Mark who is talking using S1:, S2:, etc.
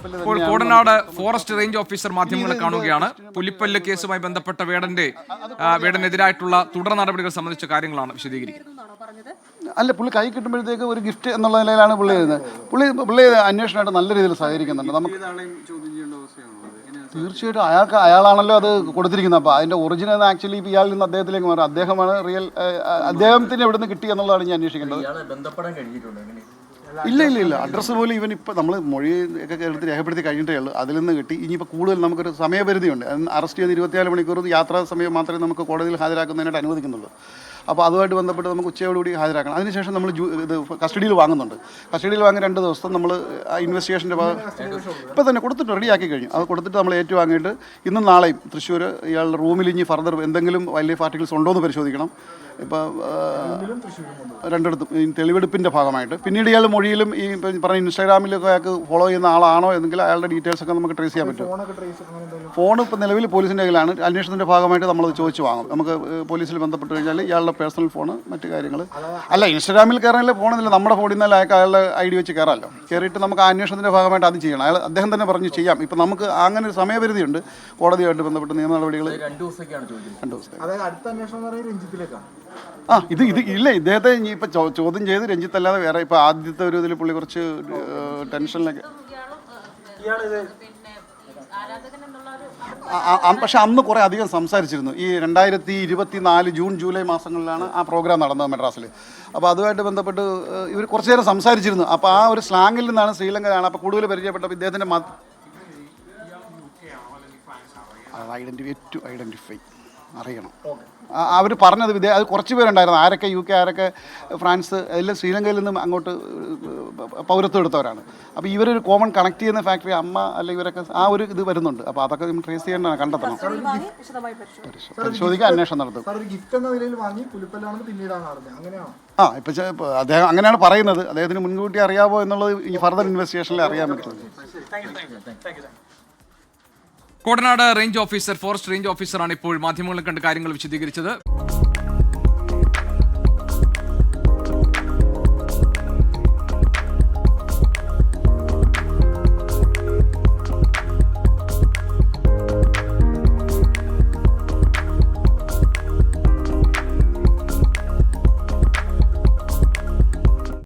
S1: ഇപ്പോൾ Kodanad forest range officer മാധ്യമങ്ങളെ കാണുകയാണ്. പുലിപ്പല്ല് കേസുമായി ബന്ധപ്പെട്ട വേടനെതിരായിട്ടുള്ള തുടർ നടപടികൾ സംബന്ധിച്ച കാര്യങ്ങളാണ് വിശദീകരിക്കുന്നത്.
S2: അല്ല, പുള്ളി കൈ കിട്ടുമ്പോഴത്തേക്ക് ഒരു ഗിഫ്റ്റ് എന്നുള്ള നിലയിലാണ് പുള്ളി എഴുതുന്നത്. പുള്ളി അന്വേഷണമായിട്ട് നല്ല രീതിയിൽ സഹകരിക്കുന്നുണ്ട്. നമുക്ക് തീർച്ചയായിട്ടും അയാളാണല്ലോ അത് കൊടുത്തിരിക്കുന്നത്. അപ്പോൾ അതിൻ്റെ ഒറിജിനൽ ആക്ച്വലി ഇപ്പോൾ ഇയാളിൽ നിന്ന് അദ്ദേഹത്തിലേക്ക് മാറും. അദ്ദേഹമാണ് റിയൽ, അദ്ദേഹത്തിന് എവിടെ നിന്ന് കിട്ടി എന്നുള്ളതാണ് ഞാൻ അന്വേഷിക്കേണ്ടത്. ഇല്ല അഡ്രസ്സ് പോലും ഇവൻ ഇപ്പോൾ നമ്മൾ മൊഴി ഒക്കെ എടുത്ത് രേഖപ്പെടുത്തി കഴിഞ്ഞിട്ടേ ഉള്ളൂ. അതിൽ നിന്ന് കിട്ടി. ഇനിയിപ്പോൾ കൂടുതൽ നമുക്കൊരു സമയപരിധിയുണ്ട്. അറസ്റ്റ് ചെയ്ത് 24 മണിക്കൂർ യാത്രാ സമയം മാത്രമേ നമുക്ക് കോടതിയിൽ ഹാജരാക്കുന്നതിനായിട്ട് അനുവദിക്കുന്നുള്ളൂ. അപ്പോൾ അതുമായിട്ട് ബന്ധപ്പെട്ട് നമുക്ക് ഉച്ചയോടുകൂടി ഹാജരാക്കണം. അതിനുശേഷം നമ്മൾ ഇത് കസ്റ്റഡിയിൽ വാങ്ങുന്നുണ്ട്. കസ്റ്റഡിയിൽ വാങ്ങി 2 ദിവസം നമ്മൾ ഇൻവെസ്റ്റിഗേഷൻ്റെ ഇപ്പോൾ തന്നെ കൊടുത്തിട്ട് റെഡിയാക്കി കഴിഞ്ഞു. അത് കൊടുത്തിട്ട് നമ്മൾ ഏറ്റുവാങ്ങിയിട്ട് ഇന്നും നാളെയും തൃശ്ശൂർ ഇയാളുടെ റൂമിൽ ഇനി ഫർദർ എന്തെങ്കിലും വൈൽഡ് ആർട്ടിക്കിൾസ് ഉണ്ടോ എന്ന് പരിശോധിക്കണം. ഇപ്പോൾ 2 തെളിവെടുപ്പിൻ്റെ ഭാഗമായിട്ട് പിന്നീട് ഇയാൾ മൊഴിയിലും ഈ പറഞ്ഞ ഇൻസ്റ്റാഗ്രാമിലൊക്കെ അയാൾക്ക് ഫോളോ ചെയ്യുന്ന ആളാണോ എന്നെങ്കിൽ അയാളുടെ ഡീറ്റെയിൽസ് ഒക്കെ നമുക്ക് ട്രേസ് ചെയ്യാൻ പറ്റും. ഫോൺ ഇപ്പോൾ നിലവിൽ പോലീസിൻ്റെ കയ്യിലാണ്. അന്വേഷണത്തിൻ്റെ ഭാഗമായിട്ട് നമ്മളത് ചോദിച്ചു വാങ്ങും. നമുക്ക് പോലീസിൽ ബന്ധപ്പെട്ട് കഴിഞ്ഞാൽ ഇയാളുടെ പേഴ്സണൽ ഫോണ് മറ്റു കാര്യങ്ങൾ അല്ല ഇൻസ്റ്റാഗ്രാമിൽ കയറാനല്ലേ ഫോണെന്നില്ല, നമ്മുടെ ഫോണിൽ നിന്നല്ല അയാൾക്ക് അയാളുടെ ID വെച്ച് കയറാമല്ലോ. കയറിയിട്ട് നമുക്ക് ആ അന്വേഷണത്തിൻ്റെ ഭാഗമായിട്ട് അത് ചെയ്യണം. അദ്ദേഹം തന്നെ പറഞ്ഞ് ചെയ്യാം. ഇപ്പം നമുക്ക് അങ്ങനെ ഒരു സമയപരിധിയുണ്ട്. കോടതിയുമായിട്ട് ബന്ധപ്പെട്ട് നിയമ നടപടികൾ 2 ദിവസത്തേക്ക്. ഇത് ഇല്ല, ഇദ്ദേഹത്തെ ഇപ്പം ചോദ്യം ചെയ്ത് രഞ്ജിത്ത് അല്ലാതെ വേറെ ഇപ്പോൾ ആദ്യത്തെ ഒരു ഇതിൽ പുള്ളി കുറച്ച് ടെൻഷനിലൊക്കെ. പക്ഷെ അന്ന് കുറേ അധികം സംസാരിച്ചിരുന്നു. ഈ 2024 ജൂൺ ജൂലൈ മാസങ്ങളിലാണ് ആ പ്രോഗ്രാം നടന്നത് മദ്രാസിൽ. അപ്പോൾ അതുമായിട്ട് ബന്ധപ്പെട്ട് ഇവർ കുറച്ച് നേരം സംസാരിച്ചിരുന്നു. അപ്പോൾ ആ ഒരു സ്ലാങ്ങിൽ നിന്നാണ് ശ്രീലങ്കയാണ് അപ്പോൾ കൂടുതൽ പരിചയപ്പെട്ടപ്പോൾ ഇദ്ദേഹത്തിൻ്റെ ഐഡൻറ്റിഫൈ അറിയണം. അവർ പറഞ്ഞത് അത് കുറച്ച് പേരുണ്ടായിരുന്നു. ആരൊക്കെ UK, ആരൊക്കെ ഫ്രാൻസ്, എല്ലാം ശ്രീലങ്കയിൽ നിന്നും അങ്ങോട്ട് പൗരത്വം എടുത്തവരാണ്. അപ്പോൾ ഇവരൊരു കോമൺ കണക്ട് ചെയ്യുന്ന ഫാക്ടറി അമ്മ അല്ലെങ്കിൽ ഇവരൊക്കെ ആ ഒരു ഇത് വരുന്നുണ്ട്. അപ്പോൾ അതൊക്കെ നമ്മൾ ട്രേസ് ചെയ്യേണ്ടതാണ്, കണ്ടെത്തണം, പരിശോധിക്കാൻ അന്വേഷണം നടത്തും. ഇപ്പം അദ്ദേഹം അങ്ങനെയാണ് പറയുന്നത്. അദ്ദേഹത്തിന് മുൻകൂട്ടി അറിയാമോ എന്നുള്ളത് ഈ ഫർദർ ഇൻവെസ്റ്റിഗേഷനിൽ അറിയാൻ പറ്റും.
S1: Kodanad range officer, forest range ഓഫീസറാണ് ഇപ്പോൾ മാധ്യമങ്ങളെ കണ്ട് കാര്യങ്ങൾ വിശദീകരിച്ചത്.